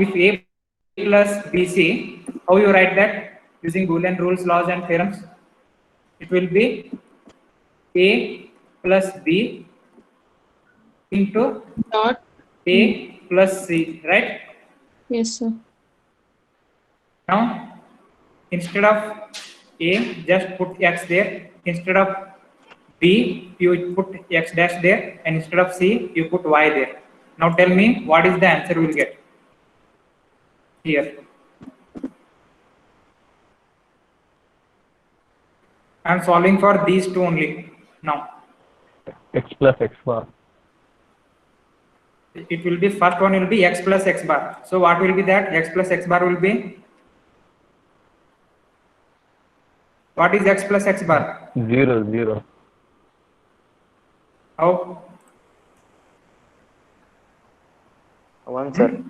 if A plus BC, how you write that using Boolean rules, laws, and theorems? It will be A plus B into Dot. A plus C, right? Yes, sir. Now, instead of A, just put X there. Instead of B, you put X dash there. And instead of C, you put Y there. Now tell me, what is the answer we will get here? I am solving for these two only now. X plus X bar. It will be, first one will be X plus X bar. So what will be that? X plus X bar will be, what is X plus X bar? 0, 0. How? 1, sir.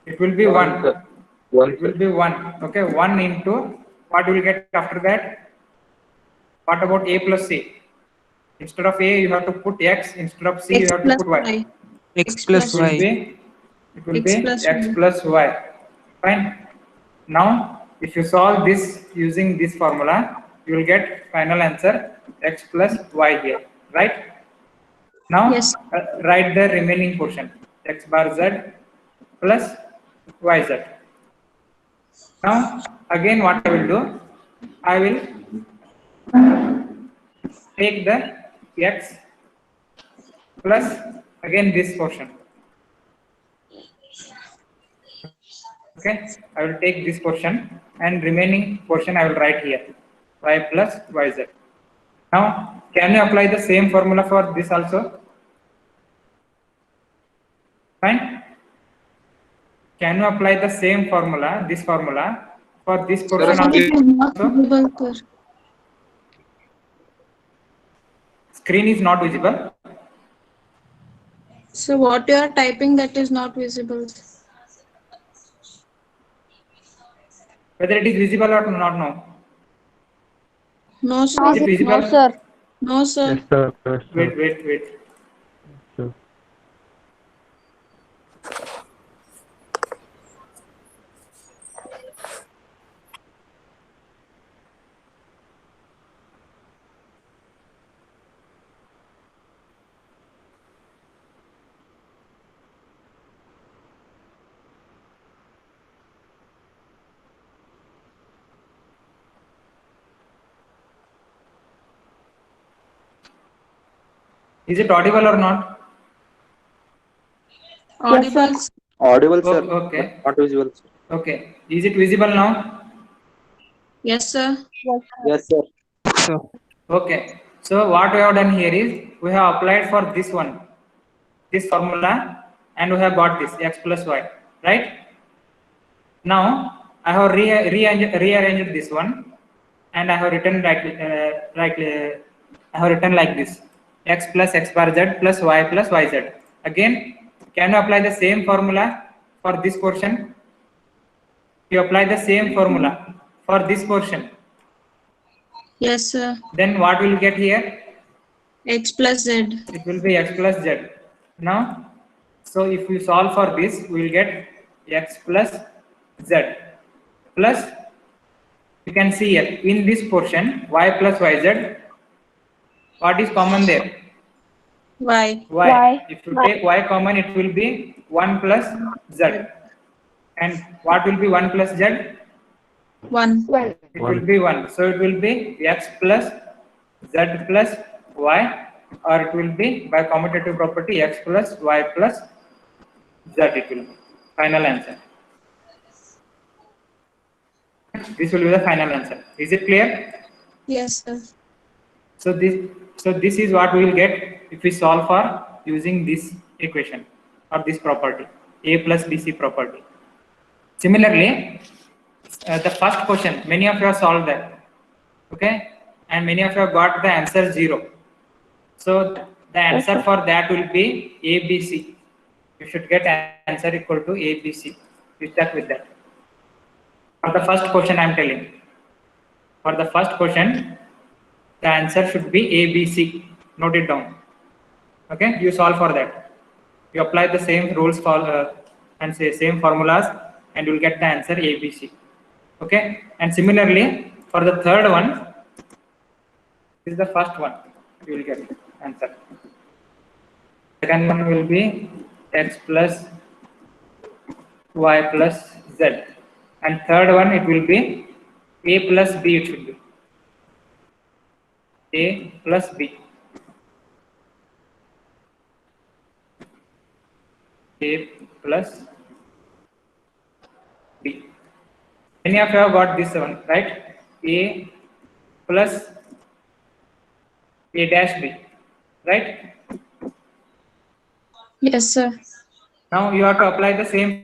It will be 1. Sir. 1, It will be 1. Okay, 1 into, what will get after that? What about A plus C? Instead of A, you have to put X. Instead of C, you have to put Y. X plus It will Y. be, it will X be plus X Y. plus Y. Fine. Now, if you solve this using this formula, you will get final answer X plus Y here, right? Now, Yes. write the remaining portion, X bar Z plus YZ. Now, again what I will do, I will take the X plus again this portion. Okay, I will take this portion and remaining portion I will write here, Y plus YZ. Now, can you apply the same formula for this also? Fine. Can you apply the same formula, this formula, for this portion also? Screen is not visible. So what you are typing, that is not visible. Whether it is visible or not now. No, sir. Is it visible? No, sir. No, sir. Yes, sir. Yes, sir. Wait. Sure. Is it audible or not? Audible. Yes, Audible, sir. Okay. Not visible, sir. Okay. Is it visible now? Yes, sir. Yes, sir. So, Okay. So what we have done here is we have applied for this one, this formula, and we have got this X plus Y, right? Now I have rearranged this one, and I have written I have written like this: X plus X bar Z plus YZ. Again, can you apply the same formula for this portion? You apply the same formula for this portion. Yes, sir. Then what will you get here? X plus Z. It will be X plus Z. Now, so if we solve for this, we will get X plus Z plus, you can see here in this portion Y plus YZ. What is common there? Y. Y. If you take Y common, it will be 1 plus Z. And what will be 1 plus Z? 1. It will be 1. So it will be X plus Z plus Y, or it will be by commutative property X plus Y plus Z. It will be final answer. This will be the final answer. Is it clear? Yes, sir. So this is what we will get if we solve for using this equation or this property, A plus BC property. Similarly, the first question, many of you have solved that, okay, and many of you have got the answer 0. So the answer for that will be ABC. You should get answer equal to ABC. You check with that. For the first question, I am telling. For the first question, the answer should be ABC. Note it down. Okay, you solve for that. You apply the same rules for and say same formulas, and you will get the answer ABC. Okay, and similarly for the third one, this is the first one, you will get answer. Second one will be x plus y plus z, and third one it will be a plus b, it should be a plus b, a plus b. Many of you have got this one, right? A plus a dash b, right? Yes, sir. Now you have to apply the same.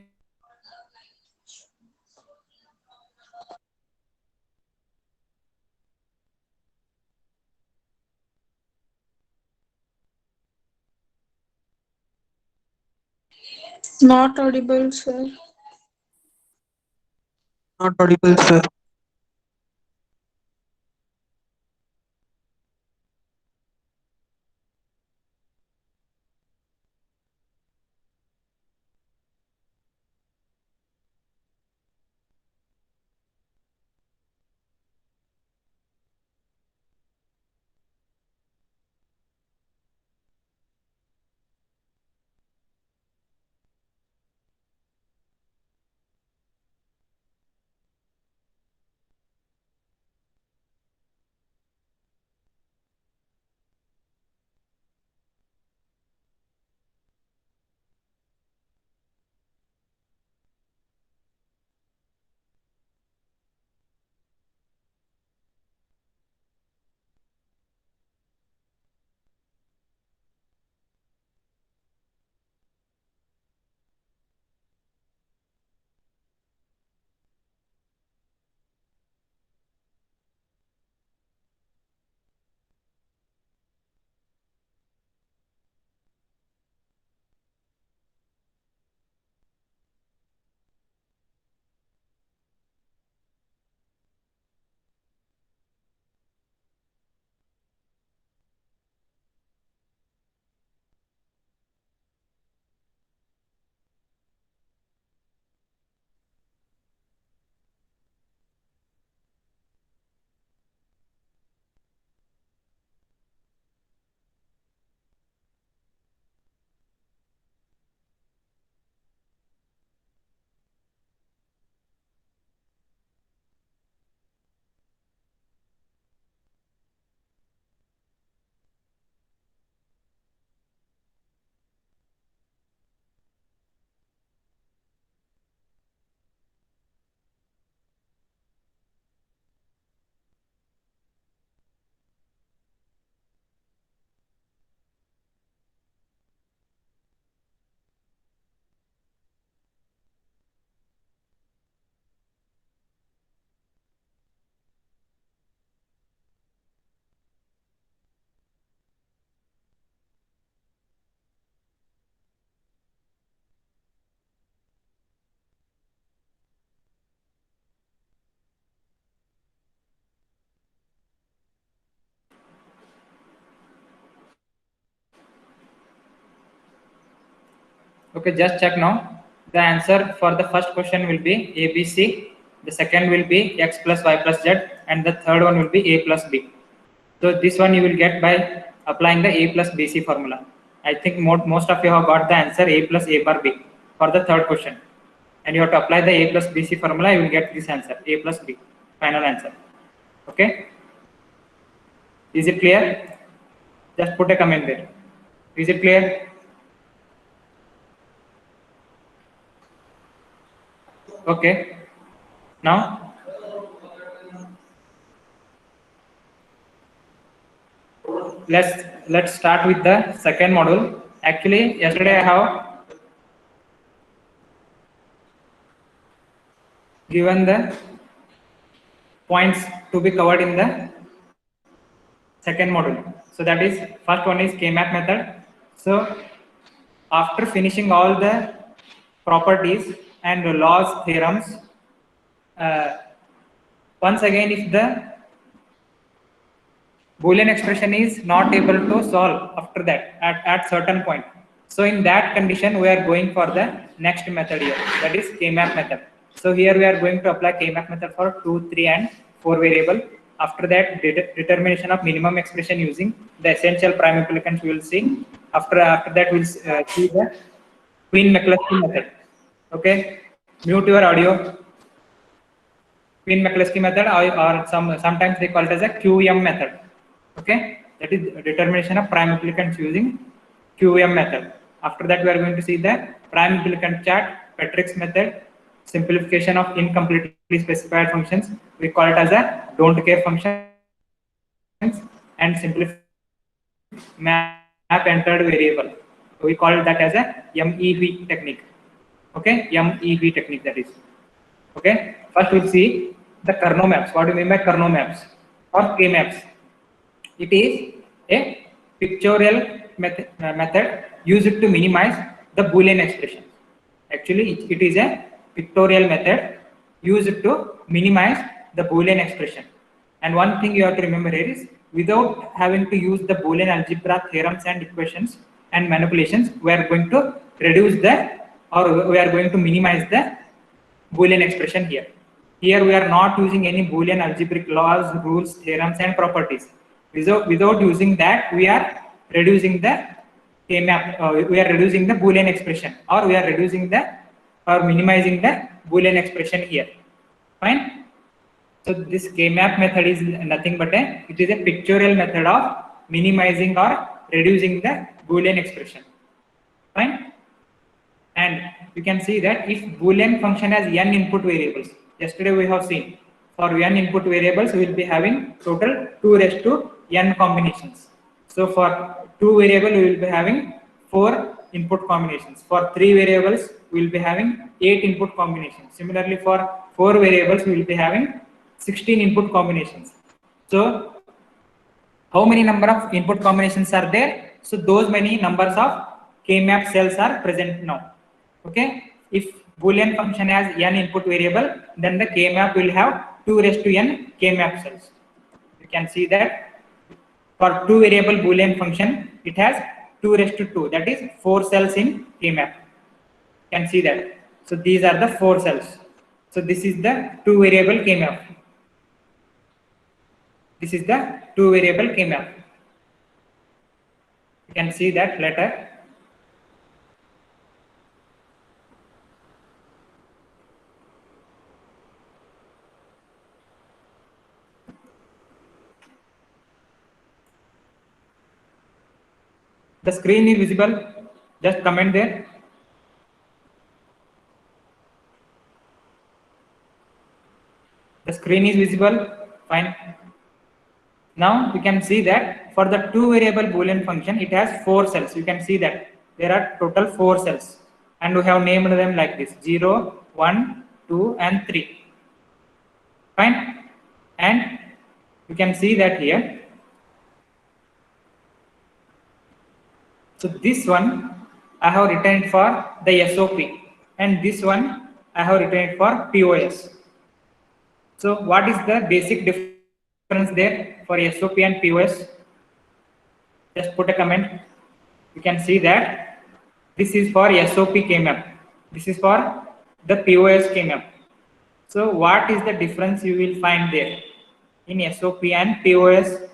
Not audible, sir. Not audible, sir. Okay, just check now. The answer for the first question will be ABC, the second will be x plus y plus z, and the third one will be a plus b. So this one you will get by applying the a plus bc formula. I think most of you have got the answer a plus a bar b for the third question, and you have to apply the a plus bc formula, you will get this answer a plus b, final answer. Okay, is it clear? Just put a comment there. Is it clear? Okay, now let's start with the second module. Actually, yesterday I have given the points to be covered in the second module. So that is, first one is K-map method. So after finishing all the properties and laws, theorems, once again, if the Boolean expression is not able to solve after that at certain point, So in that condition, we are going for the next method here, that is K-map method. So here we are going to apply K-map method for 2, 3, and 4 variable. After that, determination of minimum expression using the essential prime implicants we will see. After that, we'll see the Queen-McCluskey method. Okay, mute your audio. Queen-McCluskey method, or sometimes they call it as a QM method. Okay, that is determination of prime implicants using QM method. After that, we are going to see the prime implicant chart, Patrick's method, simplification of incompletely specified functions. We call it as a don't care functions, and simplify map entered variable. We call that as a MEV technique. Okay, MEV technique, that is. Okay, first we'll see the kernel maps. What do you mean by kernel maps or K maps? It is a pictorial method used to minimize the Boolean expression. Actually, it is a pictorial method used to minimize the Boolean expression. And one thing you have to remember here is, without having to use the Boolean algebra theorems and equations and manipulations, we are going to reduce the, or we are going to minimize the Boolean expression here. Here we are not using any Boolean algebraic laws, rules, theorems, and properties. Without using that, we are reducing the K-map, we are reducing the Boolean expression, or we are reducing the, or minimizing the Boolean expression here. Fine. So this K-map method is nothing but it is a pictorial method of minimizing or reducing the Boolean expression. Fine. And you can see that if Boolean function has n input variables, yesterday we have seen for n input variables we will be having total 2 raised to n combinations. So for 2 variable we will be having 4 input combinations. For 3 variables we will be having 8 input combinations. Similarly, for 4 variables we will be having 16 input combinations. So how many number of input combinations are there? So those many numbers of K-map cells are present now. Okay, if Boolean function has n input variable, then the K-map will have 2 raised to n K-map cells. You can see that for 2 variable Boolean function, it has 2 raised to 2, that is 4 cells in K-map. You can see that. So these are the 4 cells. So this is the 2 variable K-map. This is the 2 variable K-map. You can see that later. The screen is visible. Just comment there. The screen is visible. Fine. Now you can see that for the 2 variable Boolean function, it has 4 cells. You can see that there are total 4 cells, and we have named them like this: 0, 1, 2, and 3. Fine. And you can see that here. So this one I have written it for the SOP, and this one I have written it for POS. So what is the basic difference there for SOP and POS? Just put a comment. You can see that this is for SOP K-map. This is for the POS K-map. So what is the difference you will find there in SOP and POS?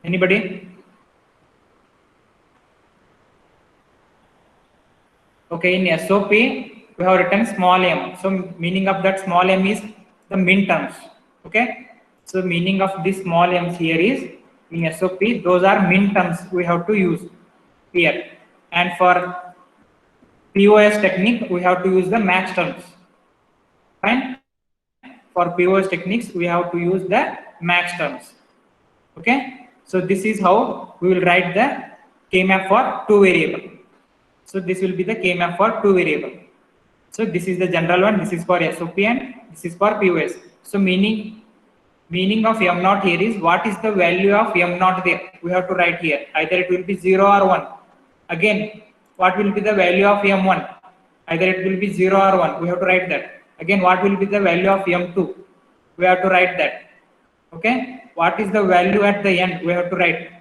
Anybody? Okay, in SOP, we have written small m. So meaning of that small m is the min terms. Okay. So meaning of this small m's here is, in SOP, those are min terms we have to use here. And for POS technique, we have to use the max terms. Fine. For POS techniques, we have to use the max terms. Okay. So this is how we will write the K-map for 2 variable. So this will be the K-map for 2 variable. So this is the general one. This is for SOP and this is for POS. So meaning of M naught here is, what is the value of M naught there? We have to write here. Either it will be 0 or 1. Again, what will be the value of M1? Either it will be 0 or 1. We have to write that. Again, what will be the value of M2? We have to write that. Okay. What is the value at the end? We have to write.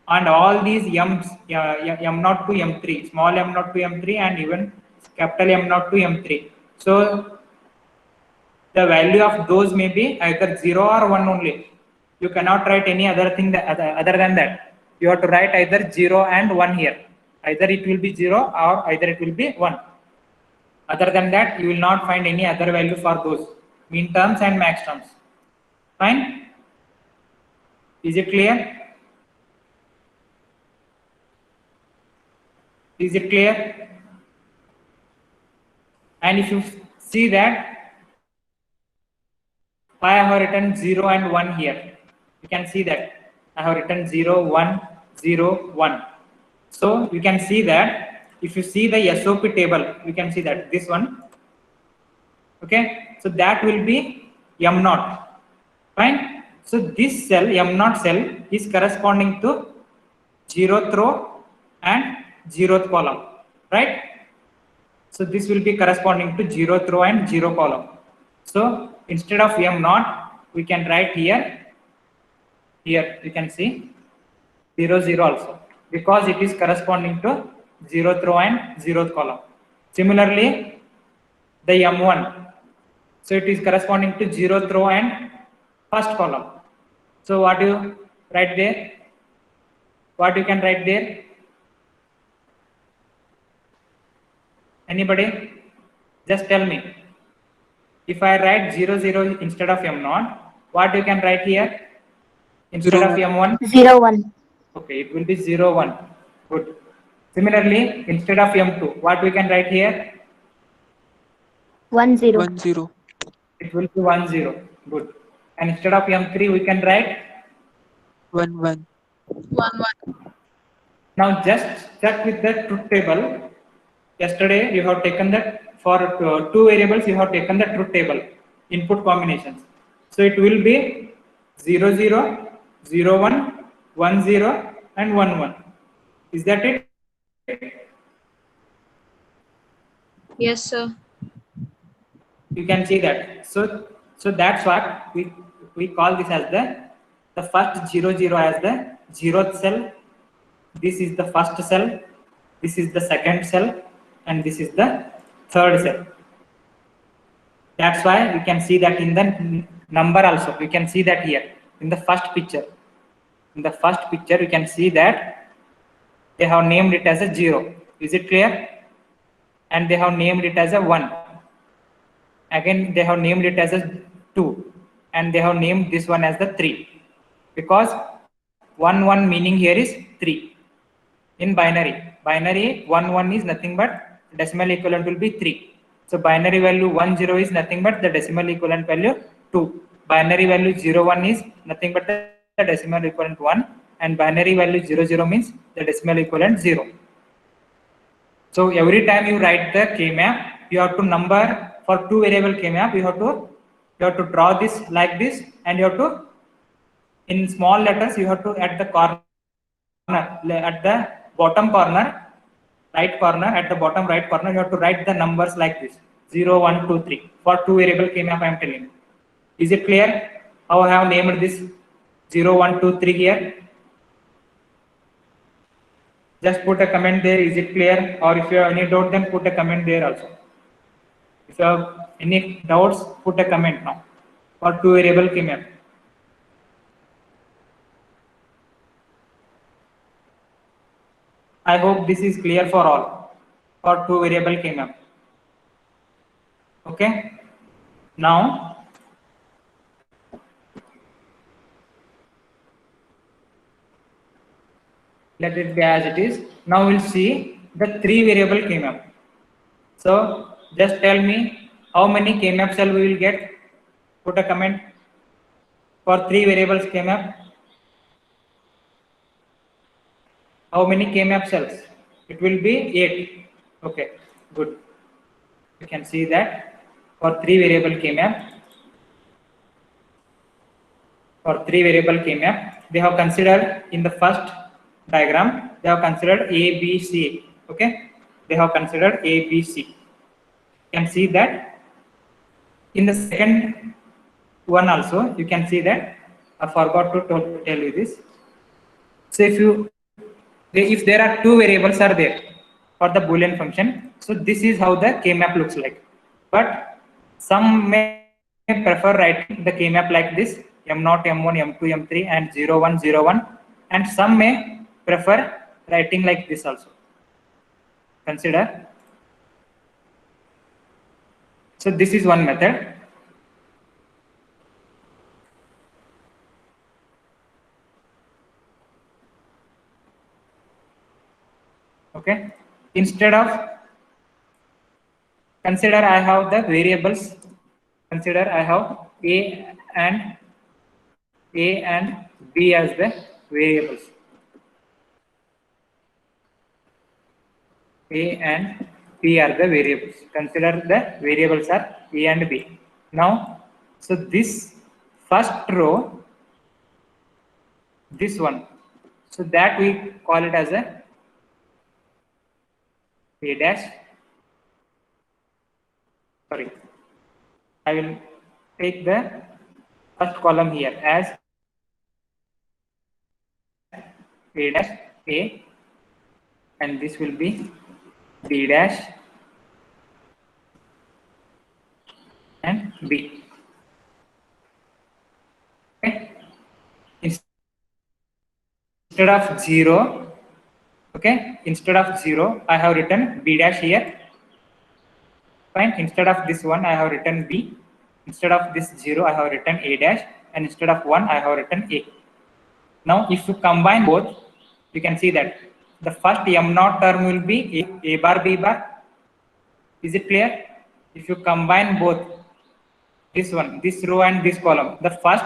and all these m's, m0 to m3, small m0 to m3, and even capital M0 to m3. So the value of those may be either 0 or 1 only. You cannot write any other thing other than that. You have to write either 0 and 1 here. Either it will be 0 or either it will be 1. Other than that, you will not find any other value for those mean terms and max terms. Fine? Is it clear? Is it clear? And if you see that, I have written 0 and 1 here. You can see that I have written 0, 1, 0, 1. So you can see that if you see the SOP table, you can see that this one. Okay, so that will be M0. Fine. So this cell, M0 cell, is corresponding to 0th row and 0th column, right? So this will be corresponding to 0th row and 0 column. So instead of M0, we can write here you can see 0, 0 also, because it is corresponding to 0th row and 0th column. Similarly, the M1, so it is corresponding to 0th row and 1st column. So what do you write there? What you can write there? Anybody? Just tell me. If I write 0, 0 instead of M0, what you can write here? Instead of M1? 0, 1. Okay, it will be 0, 1. Good. Similarly, instead of M2, what we can write here? 1, 0. 1 0. It will be 1, 0. Good. And instead of M3, we can write 1 1. 1, 1. Now just check with the truth table. Yesterday you have taken that for 2 variables, you have taken the truth table input combinations. So it will be 0 0, 0 1, 1 0, and 1 1. Is that it? Yes, sir. You can see that. So that's what we call this as the first 0 0 as the 0th cell. This is the first cell. This is the second cell, and this is the third cell. That's why we can see that in the number also. We can see that here in the first picture. In the first picture, you can see that they have named it as a 0. Is it clear? And they have named it as a 1. Again, they have named it as a 2. And they have named this one as the 3. Because 1 1 meaning here is 3. In binary, 1 1 is nothing but decimal equivalent will be 3. So binary value 1 0 is nothing but the decimal equivalent value 2. Binary value 0 1 is nothing but the decimal equivalent 1, and binary value 0 0 means the decimal equivalent 0. So every time you write the K-map, you have to number for 2 variable K-map. You have to draw this like this, and you have to, in small letters, you have to at the corner, at the bottom corner, right corner, at the bottom right corner, you have to write the numbers like this: 0 1 2 3 for 2 variable K-map. I am telling you. Is it clear how I have named this 0 1 2 3 here? Just put a comment there. Is it clear? Or if you have any doubt, then put a comment there also. If you have any doubts, put a comment now for 2 variable K-map. I hope this is clear for all for 2 variable K-map. Okay. Now let it be as it is. Now we'll see the 3 variable K-map. So just tell me how many K-map cell we will get. Put a comment for 3 variables K-map. How many K-map cells? It will be 8. Okay, good. You can see that for 3 variable K-map. For 3 variable K-map, they have considered in the first diagram, they have considered A, B, C. Okay, they have considered A, B, C. You can see that in the second one also, you can see that I forgot to tell you this. So if you if there are two variables are there for the Boolean function, so this is how the K-map looks like. But some may prefer writing the K-map like this: M0, M1, M2, M3, and 0, 1, 0, 1. And some may prefer writing like this also. Consider. So this is one method. Okay. Instead of, consider I have the variables. Consider I have A and B as the variables. A and B are the variables. Consider the variables are A and B. Now, so this first row, this one, so that we call it as a dash. Sorry, I will take the first column here as A dash A, and this will be B dash and B. Okay. Instead of 0, okay, instead of 0, I have written B dash here. Fine. Instead of this one, I have written B. Instead of this 0, I have written A dash, and instead of 1, I have written A. Now, if you combine both, you can see that the first M0 term will be A bar, B bar. Is it clear? If you combine both, this one, this row and this column, the first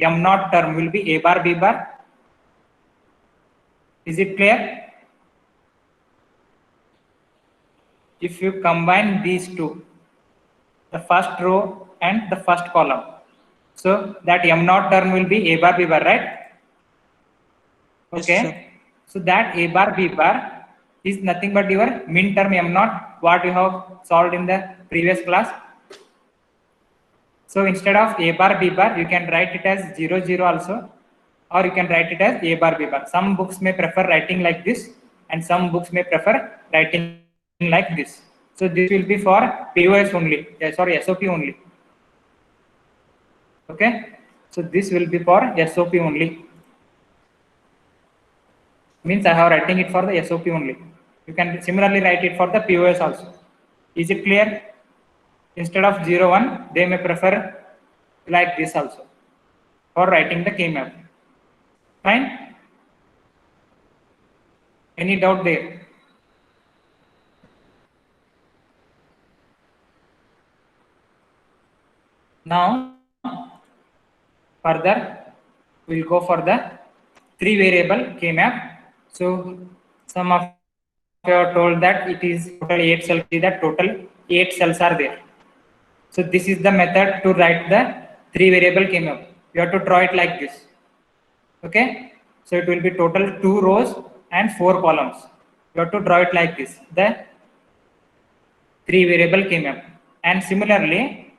M0 term will be A bar, B bar. Is it clear? If you combine these two, the first row and the first column, so that M0 term will be A bar, B bar, right? Okay. Yes, sir. So that A bar, B bar is nothing but your min term M0, what you have solved in the previous class. So instead of A bar, B bar, you can write it as 0, 0 also, or you can write it as A bar, B bar. Some books may prefer writing like this, and some books may prefer writing like this. So this will be for POS only, sorry, SOP only. Okay. So this will be for SOP only. Means I have writing it for the SOP only. You can similarly write it for the POS also. Is it clear? Instead of 0, 1, they may prefer like this also for writing the K-map. Fine? Any doubt there? Now, further, we'll go for the 3 variable K-map. So, some of you are told that it is total 8 cells, that total 8 cells are there. So, this is the method to write the 3 variable K-map. You have to draw it like this. Okay. So, it will be total 2 rows and 4 columns. You have to draw it like this, the 3 variable K-map. And similarly,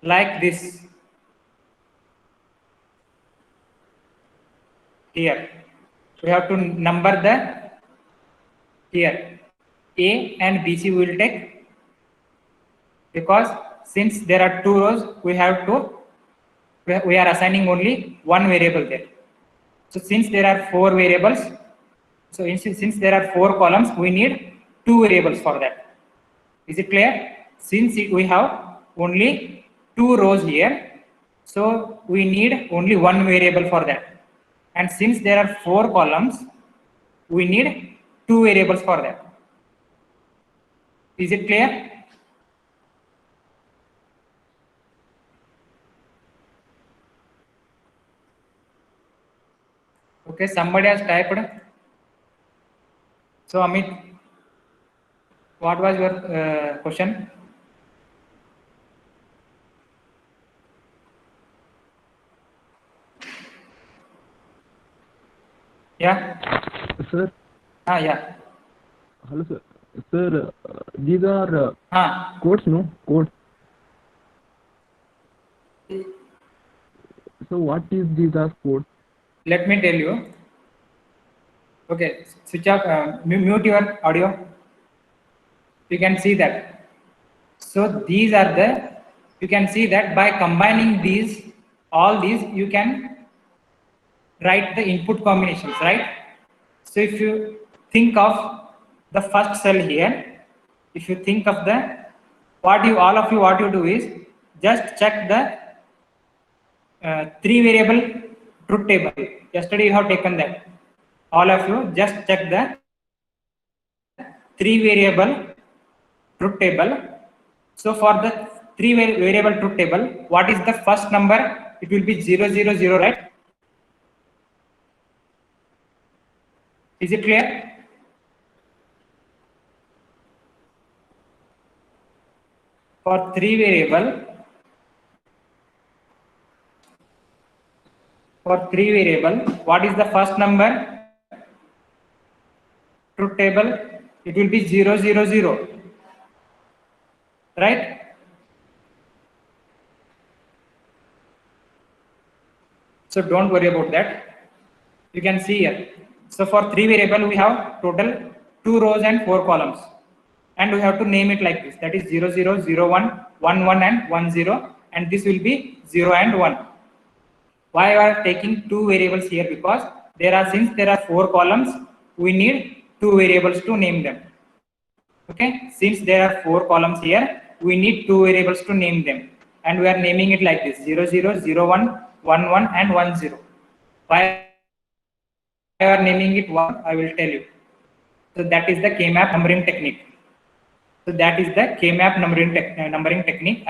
like this here, we have to number the here A and BC we will take, because since there are 2 rows, we are assigning only one variable there. So since there are 4 variables, so since there are 4 columns, we need 2 variables for that. Is it clear? Since we have only 2 rows here, so we need only one variable for that. And since there are 4 columns, we need 2 variables for that. Is it clear? Okay, somebody has typed. So Amit, what was your question? Yeah. Sir, Yeah. hello sir. Sir, these are codes, no? Codes. So what is these are codes? Let me tell you. Okay, switch off, mute your audio. You can see that. So these are the, you can see that by combining these, all these, you can write the input combinations, right? So if you think of the first cell here, if you think of the, what you do is just check the 3 variable truth table. Yesterday you have taken that. All of you just check the 3 variable truth table. So for the 3 variable truth table, what is the first number? It will be 0, 0, 0, right? Is it clear? For 3 variable, what is the first number? Truth table, it will be 0, 0, 0, right? So don't worry about that. You can see here. So for 3 variable, we have total 2 rows and 4 columns, and we have to name it like this. That is 0, 0, 0, 1, 1, 1, and 1, 0, and this will be 0 and 1. Why we are taking 2 variables here? Because since there are 4 columns, we need 2 variables to name them. Okay, since there are 4 columns here, we need 2 variables to name them, and we are naming it like this: 0, 0, 0, 1, 1, 1, and 1, 0. Why I are naming it 1? I will tell you. So that is the K-map numbering technique. I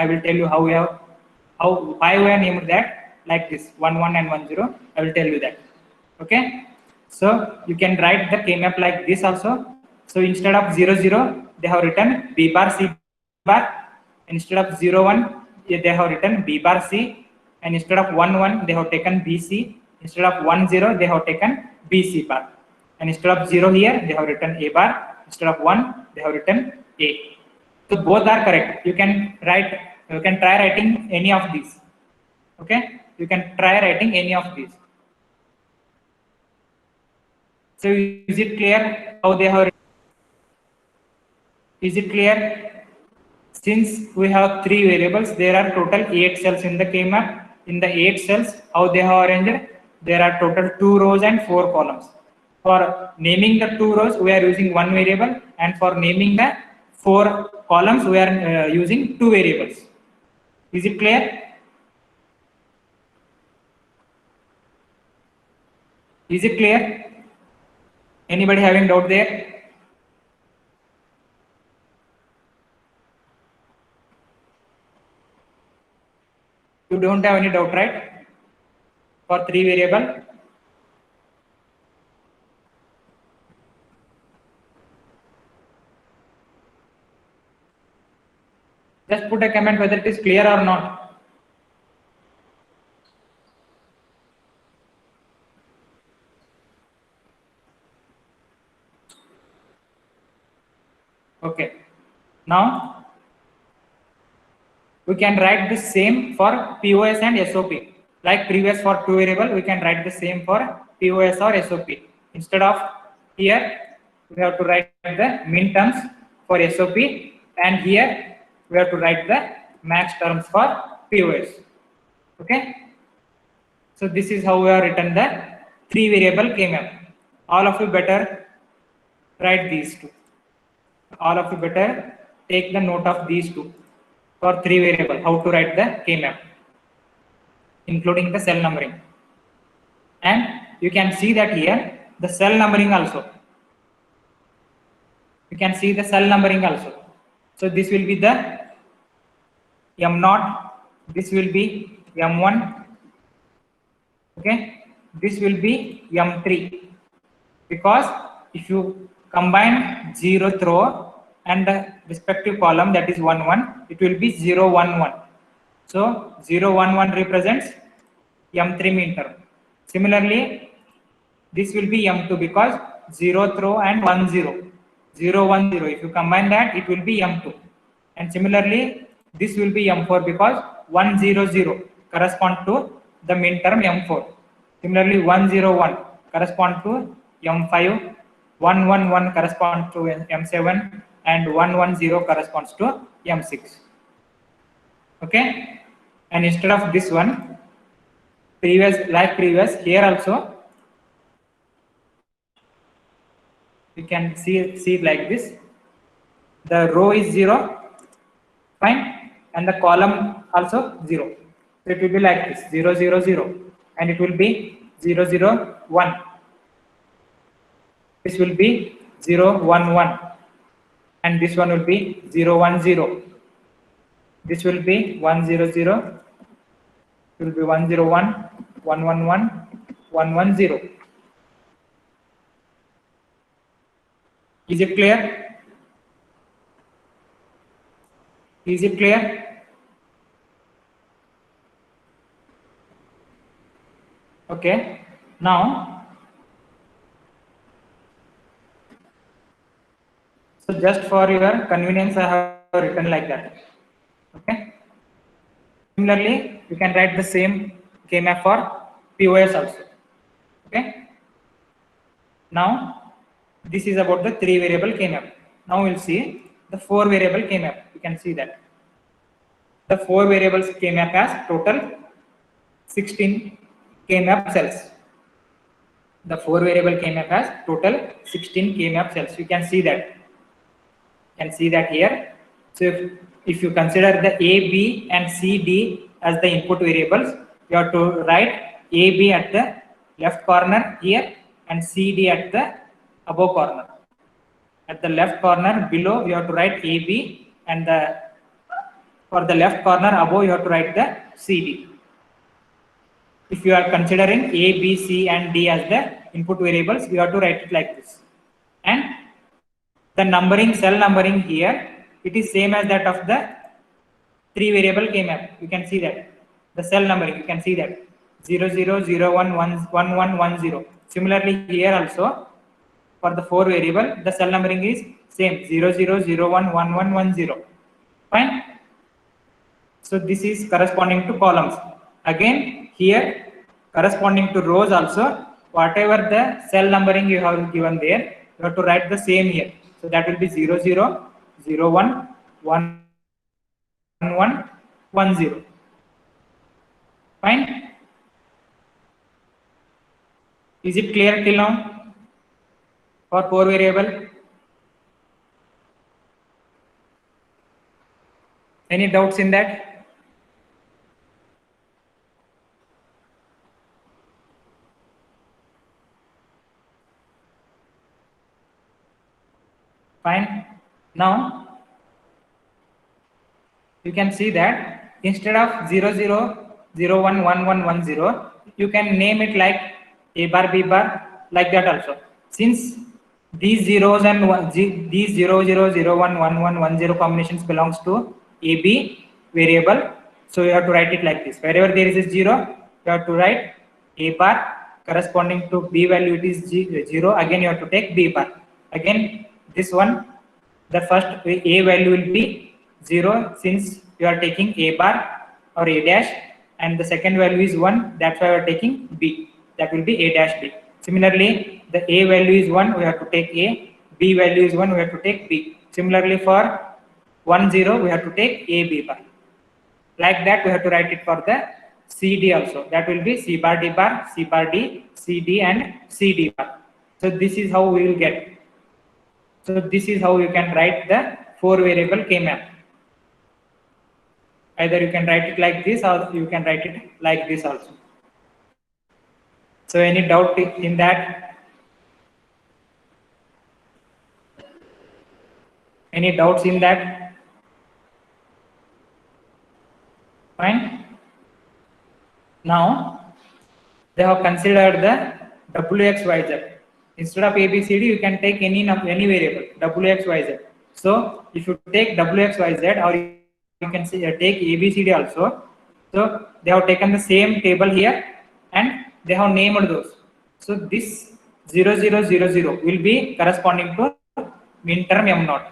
will tell you why we have named that like this: 1, 1, and 1, 0. I will tell you that. Okay. So you can write the K-map like this also. So instead of 0, 0, they have written B bar C bar. Instead of 0, 1, they have written B bar C. And instead of 1, 1, they have taken BC. Instead of 1, 0, they have taken BC bar. And instead of 0 here, they have written A bar. Instead of 1, they have written A. So both are correct. You can try writing any of these. Okay? You can try writing any of these. So is it clear how they have? Is it clear? Since we have 3 variables, there are total 8 cells in the K-map. In the 8 cells, how they have arranged? There are total 2 rows and 4 columns. For naming the 2 rows, we are using 1 variable, and for naming the 4 columns, we are using 2 variables. Is it clear? Is it clear? Anybody having doubt there? You don't have any doubt, right? For 3 variable. Just put a comment whether it is clear or not. Okay. Now we can write the same for POS and SOP. Like previous for 2 variable, we can write the same for POS or SOP. Instead of here, we have to write the min terms for SOP, and here we have to write the max terms for POS. Okay. So this is how we have written the 3 variable K-map. All of you better write these 2. All of you better take the note of these 2 for 3 variable, how to write the K-map, including the cell numbering. And you can see that here, the cell numbering also. You can see the cell numbering also. So this will be the M0, this will be M1, okay, this will be M3, because if you combine 0th row and the respective column, that is 1, 1, it will be 0, 1, 1. So 0, 1, 1 represents M3 min term. Similarly, this will be M2 because 0th row and 1, 0, 0, 1, 0. If you combine that, it will be M2. And similarly, this will be M4 because 1, 0, 0 correspond to the min term M4. Similarly, 1, 0, 1 correspond to M5, 111 corresponds to M7, and 110 corresponds to M6. Okay, and instead of this one, previous here also you can see it like this. The row is 0, fine, and the column also 0. So it will be like this: 0, 0, 0, and it will be 0, 0, 1. This will be 0, 1, 1, and this one will be 0, 1, 0. This will be 1, 0, 0. It will be 1, 0, 1, 1, 1, 1, 1, 1, 0. Is it clear? Is it clear? Okay. Now, so just for your convenience, I have written like that. Okay. Similarly, you can write the same K-map for POS also. Okay. Now, this is about the 3 variable K-map. Now we'll see the 4 variable K-map. You can see that the 4 variables K-map has total 16 K-map cells. The 4 variable K-map has total 16 K-map cells. You can see that. You can see that here. So if you consider the A, B, and C, D as the input variables, you have to write A, B at the left corner here and C, D at the above corner. At the left corner below, you have to write A, B, and for the left corner above, you have to write the C, D. If you are considering A, B, C, and D as the input variables, you have to write it like this. And the numbering, cell numbering here, it is same as that of the 3 variable K-map. You can see that. The cell numbering, you can see that. 0, 0, 0, 1, 1, 1, 1, 1, 0. Similarly, here also, for the 4 variable, the cell numbering is same. 0, 0, 0, 1, 1, 1, 1, 0. Fine. So this is corresponding to columns. Again, here, corresponding to rows also, whatever the cell numbering you have given there, you have to write the same here. So that will be 0, 0, 0, 1, 1, 1, 1, 0. Fine. Is it clear till now for 4 variable? Any doubts in that? Fine. Now you can see that instead of 0, 0, 0, 1, 1, 1, 1, 0, you can name it like A bar, B bar, like that also. Since these zeros and these 0, 0, 0, 1, 1, 1, 1, 0 combinations belongs to AB variable, so you have to write it like this. Wherever there is a 0, you have to write A bar. Corresponding to B value, it is 0. Again, you have to take B bar. Again, this one, the first A value will be 0 since you are taking A bar or A dash, and the second value is 1. That's why you are taking B. That will be A dash B. Similarly, the A value is 1, we have to take A. B value is 1, we have to take B. Similarly, for 1, 0, we have to take A, B bar. Like that, we have to write it for the CD also. That will be C bar, D bar, C bar, D, CD, and CD bar. So this is how we will get. So this is how you can write the 4 variable K-map. Either you can write it like this or you can write it like this also. So any doubt in that? Any doubts in that? Fine. Now they have considered the WXYZ. Instead of ABCD, you can take any variable WXYZ. So if you take WXYZ, or you can say, take ABCD also. So they have taken the same table here and they have named those. So this 0000 will be corresponding to min term M0.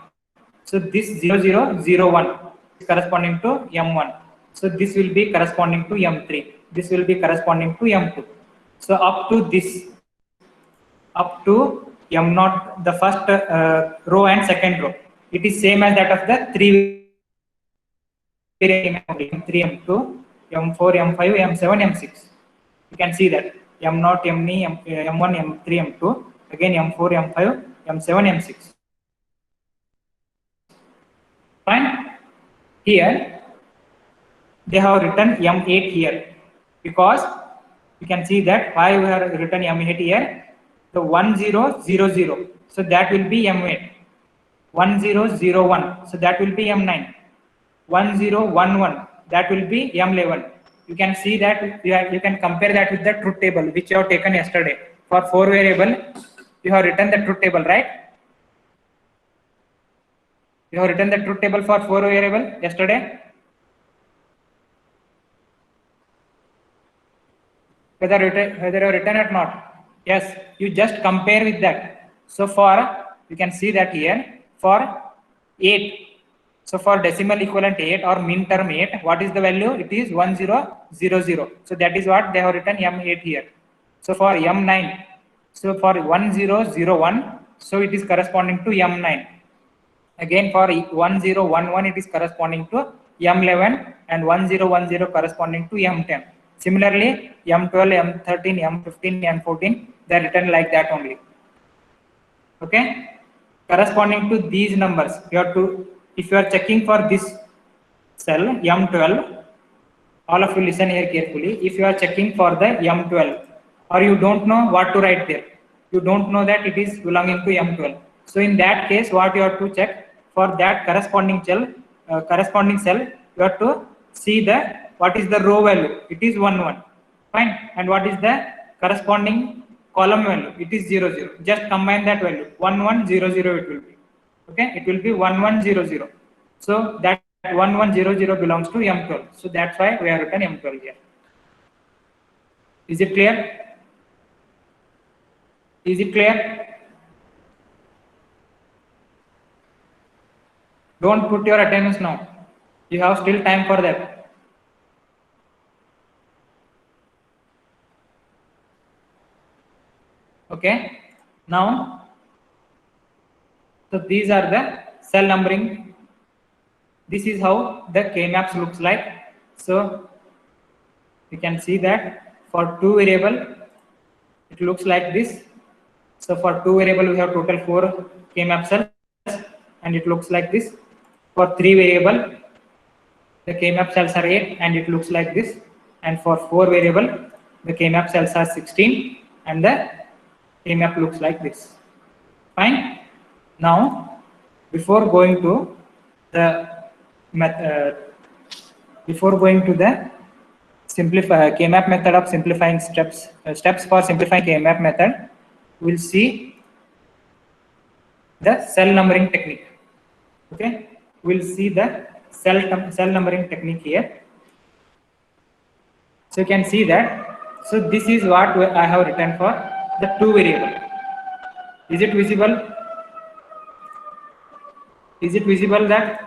So this 0001 is corresponding to M1. So this will be corresponding to M3. This will be corresponding to M2. So up to up to m naught, the first row and second row. It is same as that of the 3 M3, M2, M4, M5, M7, M6. You can see that M0, M1, M3, M2, again M4, M5, M7, M6. Fine. Here they have written M8 here because you can see that why we have written M8 here. The 1000, so that will be M8. 1001, so that will be M9. 1011, that will be M11. You can see that you can compare that with the truth table which you have taken yesterday. For 4 variable, you have written the truth table, right? You have written the truth table for 4 variable yesterday. Whether you have written or not. Yes, you just compare with that. So you can see that here for 8. So for decimal equivalent 8 or min term 8, what is the value? It is 1000. So that is what they have written M8 here. So for M9, so for 1001, so it is corresponding to M9. Again for 1011, it is corresponding to M11, and 1010 corresponding to M10. Similarly, M12, M13, M15, M14, they are written like that only. Okay, corresponding to these numbers, you have to, if you are checking for this cell M12, all of you listen here carefully. If you are checking for the M12, or you don't know what to write there, you don't know that it is belonging to M12. So in that case, what you have to check for that corresponding cell, you have to see what is the row value. It is 11. Fine. And what is the corresponding column value? It is 00. Just combine that value. 1100 it will be. Okay, it will be 1100. So that 1100 belongs to M12. So that's why we have written M12 here. Is it clear? Is it clear? Don't put your attendance now. You have still time for that. Okay. Now, so these are the cell numbering. This is how the K-maps looks like. So you can see that for 2 variable, it looks like this. So for 2 variable, we have total 4 K-map cells, and it looks like this. For 3 variable, the K-map cells are 8, and it looks like this. And for 4 variable, the K-map cells are 16, and the K-map looks like this. Fine. Now, before going to the K-map method of simplifying steps for simplifying K-map method, we'll see the cell numbering technique. Okay, we'll see the cell numbering technique here. So you can see that. So this is what I have written for the 2 variable. Is it visible? Is it visible that?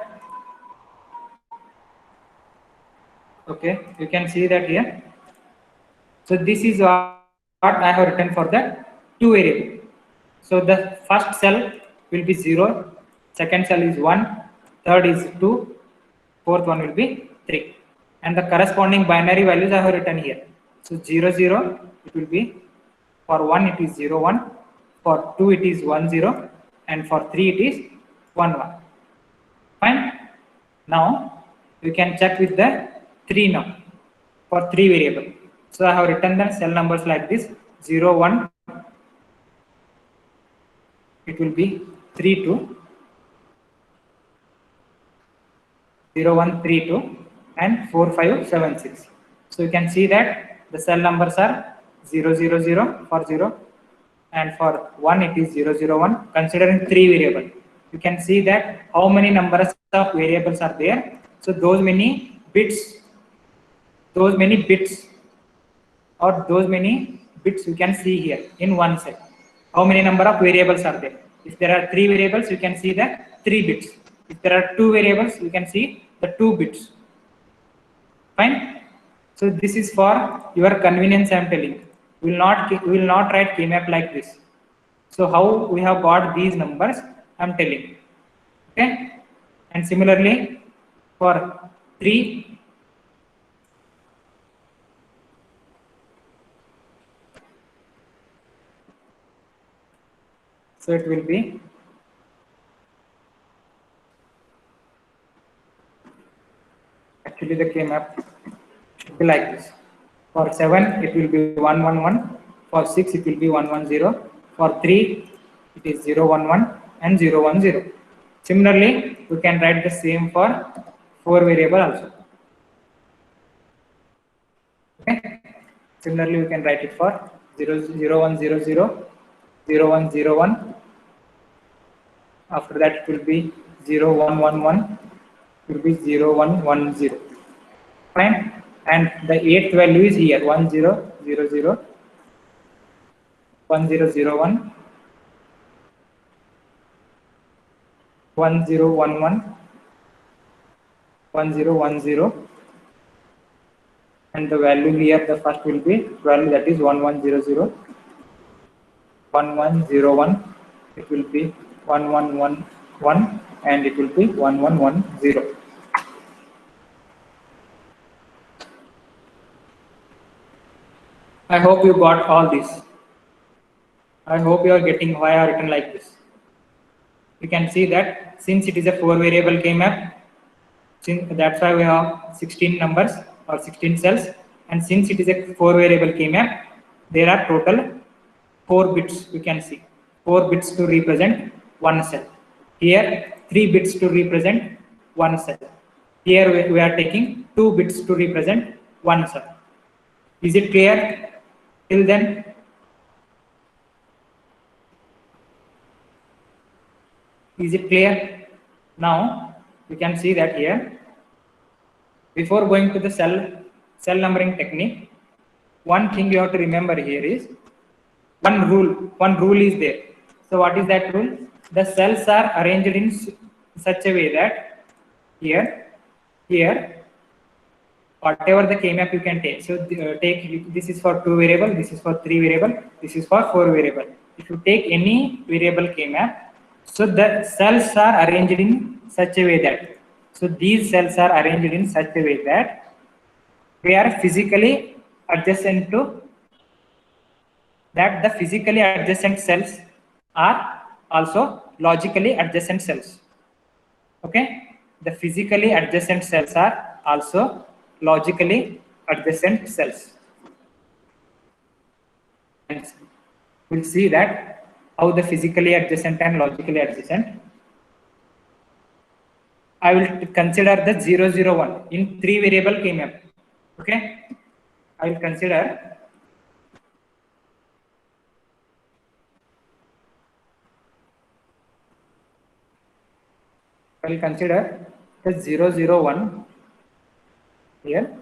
Okay, you can see that here. So this is what I have written for the 2 variable. So the first cell will be 0, second cell is 1, third is 2, fourth one will be 3. And the corresponding binary values I have written here. So 0, 0, it will be, for 1 it is 0, 1, for 2 it is 1, 0, and for 3 it is 1, 1. Fine. Now you can check with the 3 now for 3 variable. So I have written the cell numbers like this: 0, 1, it will be 3, 2, 0, 1, 3, 2, and 4, 5, 7, 6. So you can see that the cell numbers are 0, 0, 0 for 0, and for 1 it is 0, 0, 1. Considering 3 variable, you can see that how many numbers of variables are there. So those many bits or those many bits you can see here in one set. How many number of variables are there? If there are 3 variables, you can see the 3 bits. If there are 2 variables, you can see the 2 bits. Fine. So this is for your convenience. I am telling. We will not write K-map like this. So how we have got these numbers, I'm telling. Okay, and similarly for 3, so it will be actually the K-map should be like this. For 7, it will be 1, 1, 1. For 6, it will be 1, 1, 0. For 3, it is 0, 1, 1 and 0, 1, 0. Similarly, we can write the same for 4 variable also. Okay. Similarly, we can write it for 0, 0, 1, 0, 0, 0, 1, 0, 1. After that, it will be 0, 1, 1, 1. It will be 0, 1, 1, 0. Fine. And the 8th value is here 1, 0, 0, 0, 1, 0, 0, 1, 1, 0, 1, 1, 1, 0, 1, 0. And the value here, the first will be value, that is 1, 1, 0, 0, 1, 1, 0, 1. It will be 1, 1, 1, 1, and it will be 1, 1, 1, 0. I hope you got all this. I hope you are getting why I written like this. You can see that since it is a 4 variable K-map, that's why we have 16 numbers or 16 cells, and since it is a 4 variable K-map, there are total 4 bits. You can see 4 bits to represent one cell. Here 3 bits to represent one cell. Here we are taking 2 bits to represent one cell. Is it clear till then? Is it clear? Now you can see that here, before going to the cell numbering technique, one thing you have to remember here is one rule is there. So what is that rule? The cells are arranged in such a way that here whatever the K-map you can take. So take this is for 2 variable, this is for 3 variable, this is for 4 variable. If you take any variable K-map, so the cells are arranged in such a way that, so these cells are arranged in such a way that they are physically adjacent to that. The physically adjacent cells are also logically adjacent cells. Okay, the physically adjacent cells are also logically adjacent cells. And we'll see that how the physically adjacent and logically adjacent. I will consider the 0, 0, 1 in 3 variable K-map. Okay, I will consider the 0, 0, 1 here.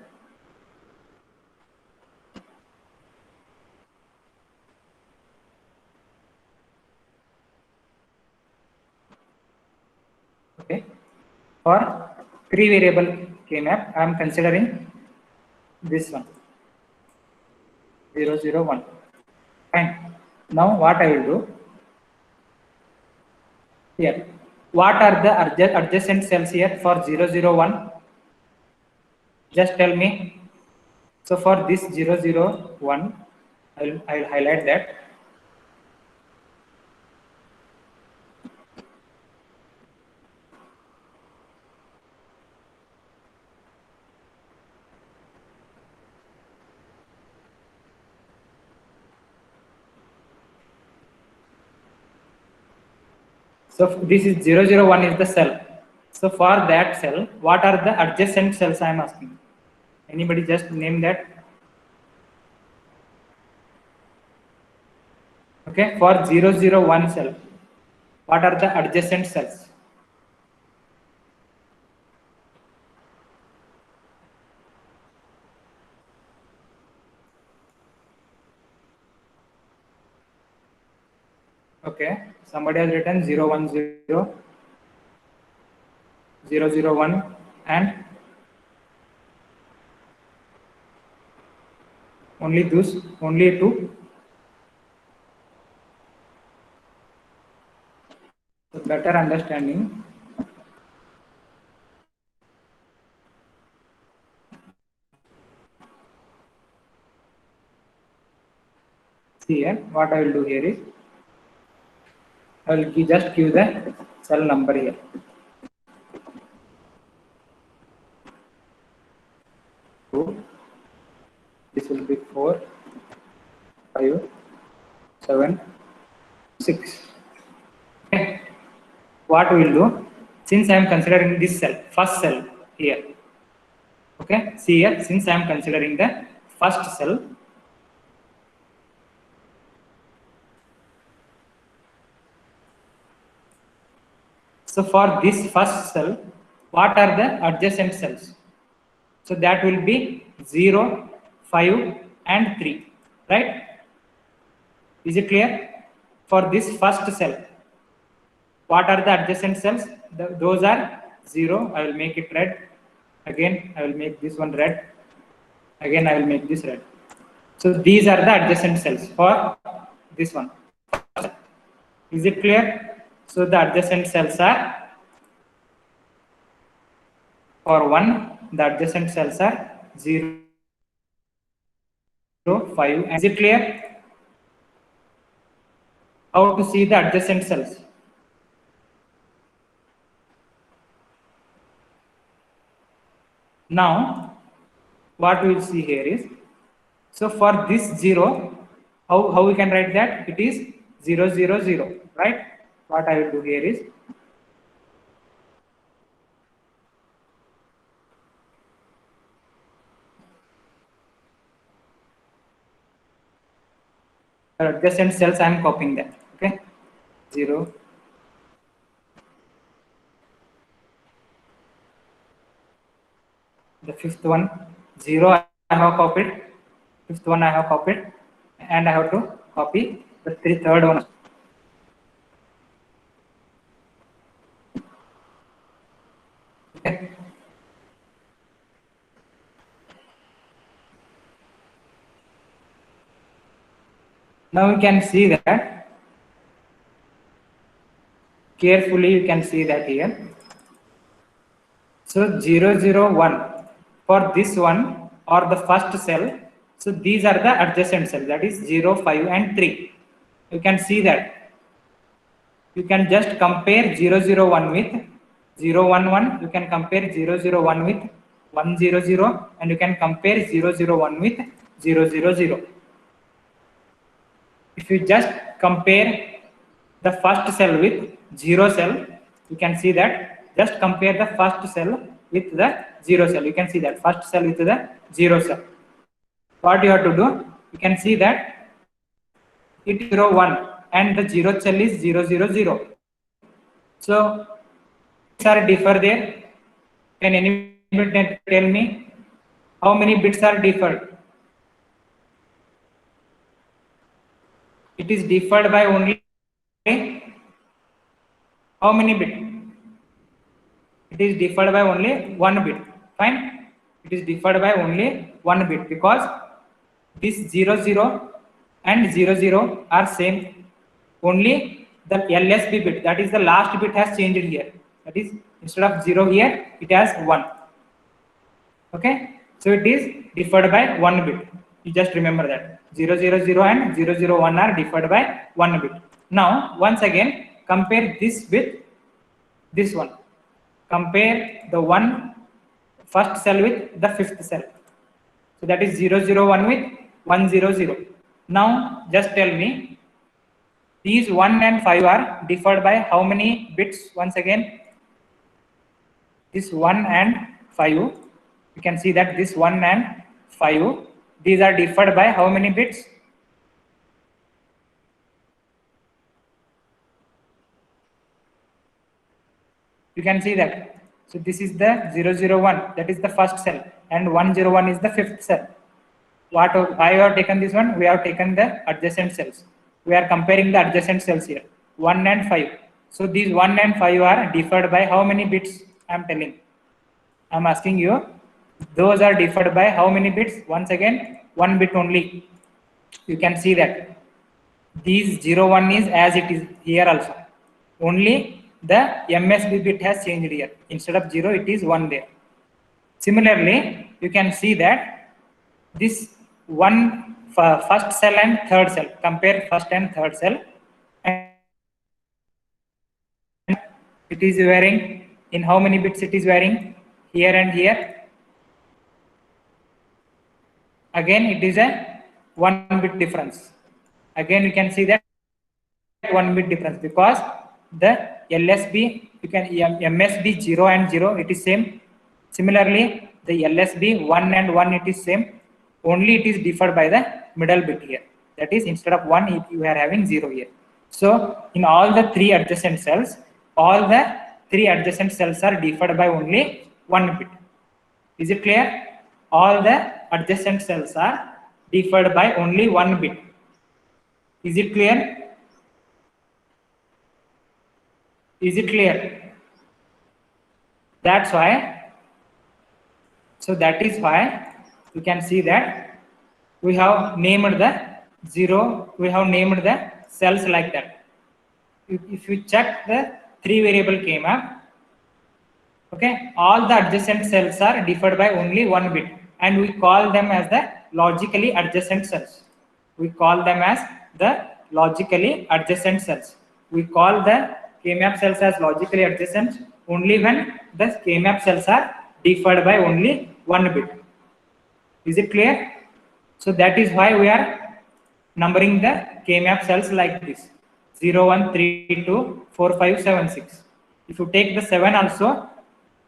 Okay, for 3 variable K-map, I am considering this one 0, 0, 1. Fine. Now what I will do here, what are the adjacent cells here for 0, 0, 1? Just tell me. So for this 0, 0, 1, I'll highlight that. So this is 0, 0, 1 is the cell. So for that cell, what are the adjacent cells I am asking? Anybody just name that? Okay, for 0, 0, 1 cell, what are the adjacent cells? Okay, somebody has written 0, 1, 0, 0, 0, 1 and only 2. better understanding. See here, what I will do here is, I will just give the cell number here. This will be 4, 5, 7, 6. Okay. What we will do, since I am considering this cell, first cell here. Okay, see here, since I am considering the first cell, so for this first cell, what are the adjacent cells? So that will be 0, 5 and 3, right? Is it clear? For this first cell, what are the adjacent cells? Those are 0, I will make it red. Again, I will make this one red. Again, I will make this red. So these are the adjacent cells for this one. Is it clear? So the adjacent cells are, for 1, the adjacent cells are 0, 5. Is it clear? How to see the adjacent cells? Now, what we will see here is, so for this 0, how we can write that? It is 0, 0, 0, right? What I will do here is, adjacent cells I am copying that. Okay, 0, the fifth one, 0 I have copied, fifth one I have copied, and I have to copy the third one. Okay. Now you can see that, carefully you can see that here. So 0, 0, 1, for this one or the first cell, so these are the adjacent cells, that is 0, 5 and 3. You can see that. You can just compare 0, 0, 1 with 0, 1, 1. You can compare 0, 0, 1 with 1, 0, 0. And you can compare 0, 0, 1 with 0, 0, 0. If you just compare the first cell with 0 cell, you can see that, just compare the first cell with the 0 cell. You can see that first cell with the 0 cell. What you have to do, you can see that it is 0, 1 and the 0 cell is 0, 0, 0. So bits are differ there. Can anybody tell me how many bits are differed? It is differed by only how many bits? It is differed by only 1 bit. Fine. It is differed by only 1 bit because this 0, 0 and 0, 0 are same. Only the LSB bit, that is the last bit, has changed here. That is, instead of 0 here, it has 1. Okay. So it is differed by 1 bit. You just remember that 0, 0, 0 and 0, 0, 1 are differed by 1 bit. Now, once again, compare this with this one. Compare the first cell with the fifth cell. So that is 0, 0, 1 with 1, 0, 0. Now, just tell me, these 1 and 5 are differed by how many bits? Once again, this 1 and 5, you can see that this 1 and 5, these are differed by how many bits? You can see that. So this is the 0, 0, 1, that is the first cell, and 1, 0, 1 is the fifth cell. Why have taken this one? We have taken the adjacent cells. We are comparing the adjacent cells here, 1 and 5. So these 1 and 5 are differed by how many bits? I am telling. I am asking you, those are differed by how many bits? Once again, 1 bit only. You can see that these 0, 1 is as it is here also. Only the MSB bit has changed here. Instead of 0, it is 1 there. Similarly, you can see that this one first cell and third cell, compare first and third cell, and it is varying in how many bits it is varying here and here. Again, it is a 1 bit difference. Again, you can see that 1 bit difference because the LSB, you can MSB 0 and 0, it is same. Similarly, the LSB 1 and 1, it is same. Only it is differed by the middle bit here. That is, instead of 1, you are having 0 here. So, in all the 3 adjacent cells, all the 3 adjacent cells are differed by only 1 bit. Is it clear? All the adjacent cells are differed by only 1 bit. Is it clear? Is it clear? That's why. So that is why you can see that we have named the 0, we have named the cells like that. If you check the 3 variable K-map, okay, all the adjacent cells are differed by only 1 bit, and we call them as the logically adjacent cells. We call them as the logically adjacent cells. We call the K-map cells as logically adjacent only when the K-map cells are differed by only 1 bit. Is it clear? So that is why we are numbering the K-map cells like this: 0, 1, 3, 2, 4, 5, 7, 6. If you take the 7 also,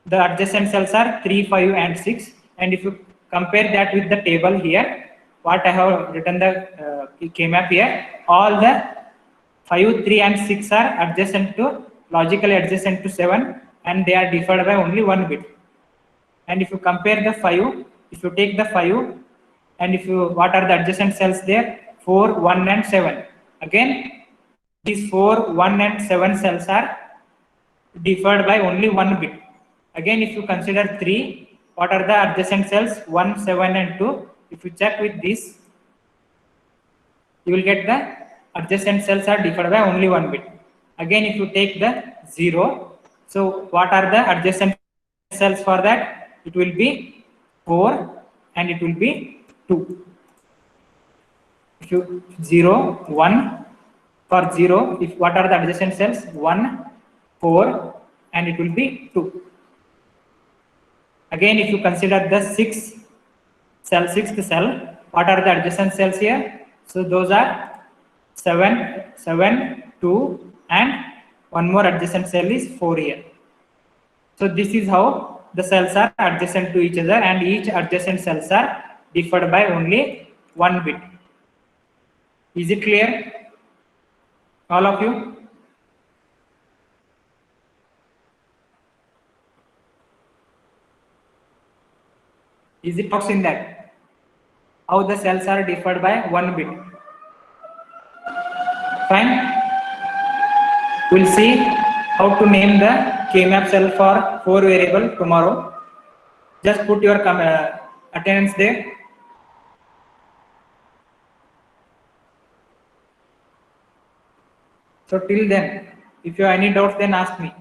the adjacent cells are 3, 5, and 6. And if you compare that with the table here, what I have written the K-map here, all the 5, 3, and 6 are adjacent to, logically adjacent to 7, and they are differed by only 1 bit. And if you compare the 5, if you take the 5, and if you, what are the adjacent cells there? 4, 1, and 7. Again, these 4, 1, and 7 cells are differed by only 1 bit. Again, if you consider 3, what are the adjacent cells? 1, 7, and 2. If you check with this, you will get the adjacent cells are differed by only 1 bit. Again, if you take the 0, so what are the adjacent cells for that? It will be 4 and it will be 2. If you 0, 1, for 0, if what are the adjacent cells? 1, 4, and it will be 2. Again, if you consider the 6th cell, what are the adjacent cells here? So those are 7, 7, 2, and one more adjacent cell is 4 here. So this is how the cells are adjacent to each other, and each adjacent cells are differed by only 1 bit. Is it clear? All of you? Is it talks in that? How the cells are differed by 1 bit. Fine. We'll see how to name the K-map cell for 4 variable tomorrow. Just put your attendance there. So till then, if you have any doubts, then ask me.